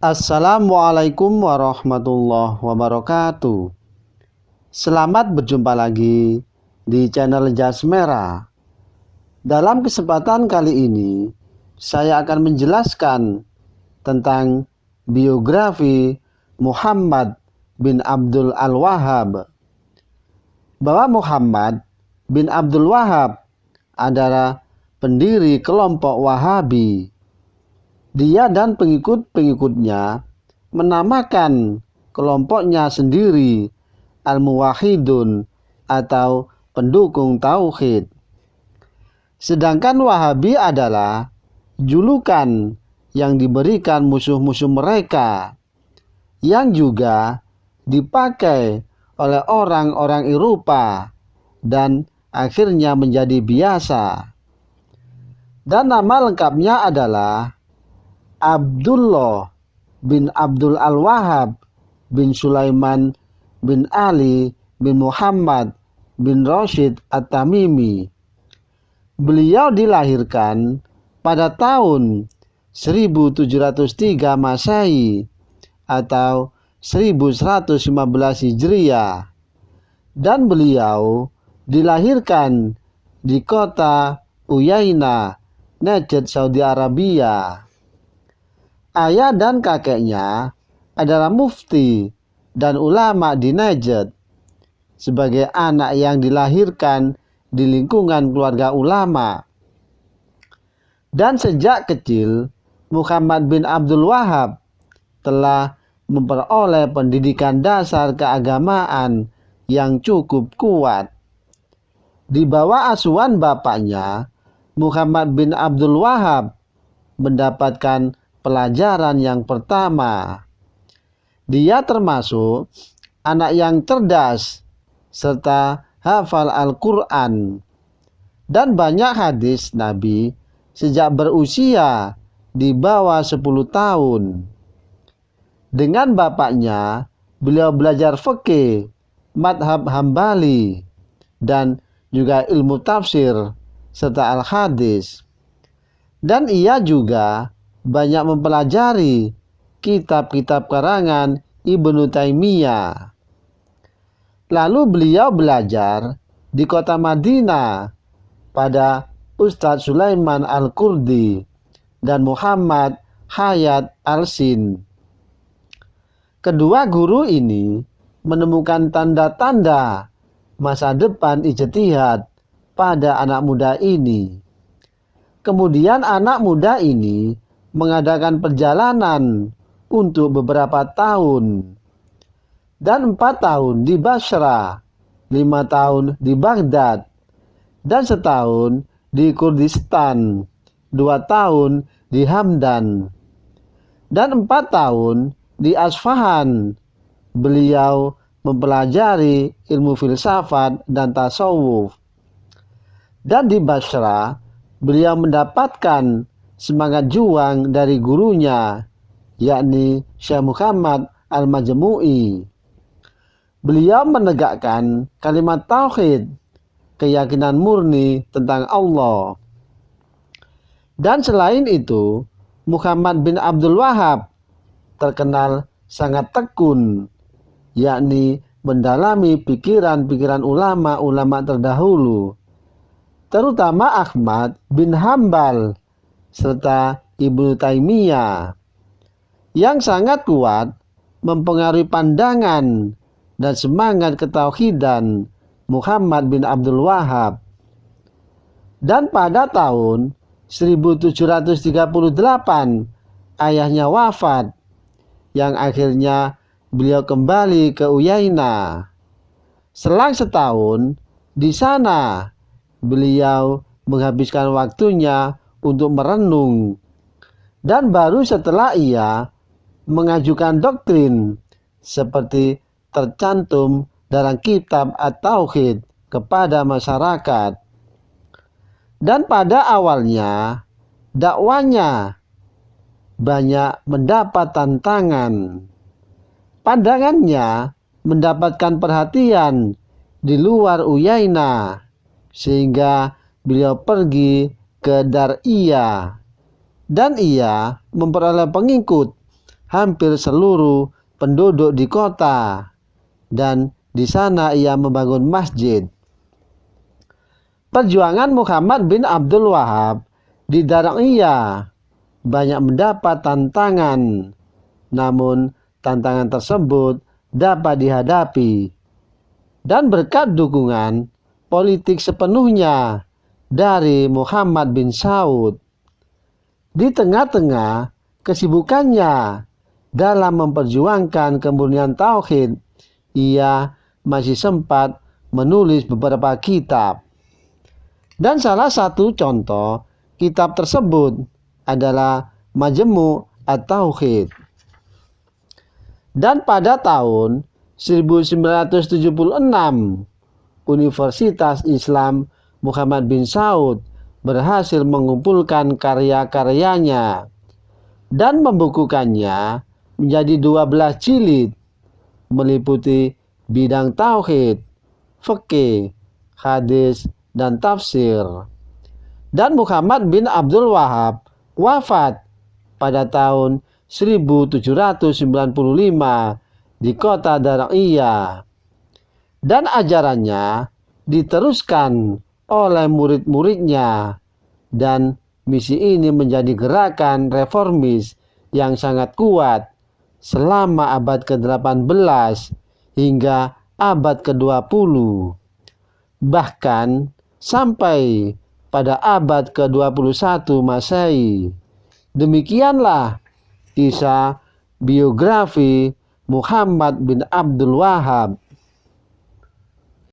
Assalamualaikum warahmatullahi wabarakatuh. Selamat berjumpa lagi di channel Jas Merah. Dalam kesempatan kali ini, saya akan menjelaskan tentang biografi Muhammad bin Abdul Al-Wahhab. Bahwa Muhammad bin Abdul Wahhab adalah pendiri kelompok Wahabi. Dia dan pengikut-pengikutnya menamakan kelompoknya sendiri Al-Muwahhidun atau pendukung tauhid. Sedangkan Wahabi adalah julukan yang diberikan musuh-musuh mereka, yang juga dipakai oleh orang-orang Eropa dan akhirnya menjadi biasa. Dan nama lengkapnya adalah Abdullah bin Abdul Al-Wahhab bin Sulaiman bin Ali bin Muhammad bin Rashid At-Tamimi. Beliau dilahirkan pada tahun 1703 Masehi atau 1115 Hijriah, dan beliau dilahirkan di kota Uyainah, Najd, Saudi Arabia. Ayah dan kakeknya adalah mufti dan ulama di Najd. Sebagai anak yang dilahirkan di lingkungan keluarga ulama. Dan sejak kecil, Muhammad bin Abdul Wahhab telah memperoleh pendidikan dasar keagamaan yang cukup kuat. Di bawah asuhan bapaknya, Muhammad bin Abdul Wahhab mendapatkan pelajaran yang pertama. Dia termasuk anak yang cerdas serta hafal Al-Quran dan banyak hadis Nabi sejak berusia di bawah 10 tahun. Dengan bapaknya, beliau belajar fikih, madhab Hambali, dan juga ilmu tafsir serta al-hadis. Dan ia juga banyak mempelajari kitab-kitab karangan Ibnu Taimiyah. Lalu beliau belajar di kota Madinah pada Ustadz Sulaiman Al-Qurdi dan Muhammad Hayat Al-Sin. Kedua guru ini menemukan tanda-tanda masa depan ijtihad pada anak muda ini. Kemudian anak muda ini mengadakan perjalanan untuk beberapa tahun, dan 4 tahun di Basra, 5 tahun di Baghdad, dan setahun di Kurdistan, 2 tahun di Hamdan, dan 4 tahun di Asfahan. Beliau mempelajari ilmu filsafat dan tasawuf. Dan di Basra, beliau mendapatkan semangat juang dari gurunya, yakni Syekh Muhammad Al-Majmu'i. Beliau menegakkan kalimat tauhid, keyakinan murni tentang Allah. Dan selain itu, Muhammad bin Abdul Wahhab terkenal sangat tekun, yakni mendalami pikiran-pikiran ulama-ulama terdahulu, terutama Ahmad bin Hambal serta Ibnu Taimiyah, yang sangat kuat mempengaruhi pandangan dan semangat ketauhidan Muhammad bin Abdul Wahhab. Dan pada tahun 1738 ayahnya wafat, yang akhirnya beliau kembali ke Uyainah. Selang setahun di sana beliau menghabiskan waktunya untuk merenung, dan baru setelah ia mengajukan doktrin seperti tercantum dalam kitab At-Tauhid kepada masyarakat. Dan pada awalnya dakwanya banyak mendapat tantangan. Pandangannya mendapatkan perhatian di luar Uyainah, sehingga beliau pergi ke Dar'iyah dan ia memperoleh pengikut hampir seluruh penduduk di kota, dan di sana ia membangun masjid. Perjuangan Muhammad bin Abdul Wahab di Dar'iyah banyak mendapat tantangan, namun tantangan tersebut dapat dihadapi. Dan berkat dukungan politik sepenuhnya dari Muhammad bin Saud, di tengah-tengah kesibukannya dalam memperjuangkan kemurnian tauhid, ia masih sempat menulis beberapa kitab. Dan salah satu contoh kitab tersebut adalah Majmu' at-Tauhid. Dan pada tahun 1976, Universitas Islam Muhammad bin Saud berhasil mengumpulkan karya-karyanya dan membukukannya menjadi 12 jilid, meliputi bidang tauhid, fikih, hadis, dan tafsir. Dan Muhammad bin Abdul Wahab wafat pada tahun 1795 di kota Dar'iyah. Dan ajarannya diteruskan oleh murid-muridnya, dan misi ini menjadi gerakan reformis yang sangat kuat selama abad ke-18 hingga abad ke-20. Bahkan sampai pada abad ke-21 Masehi. Demikianlah kisah biografi Muhammad bin Abdul Wahab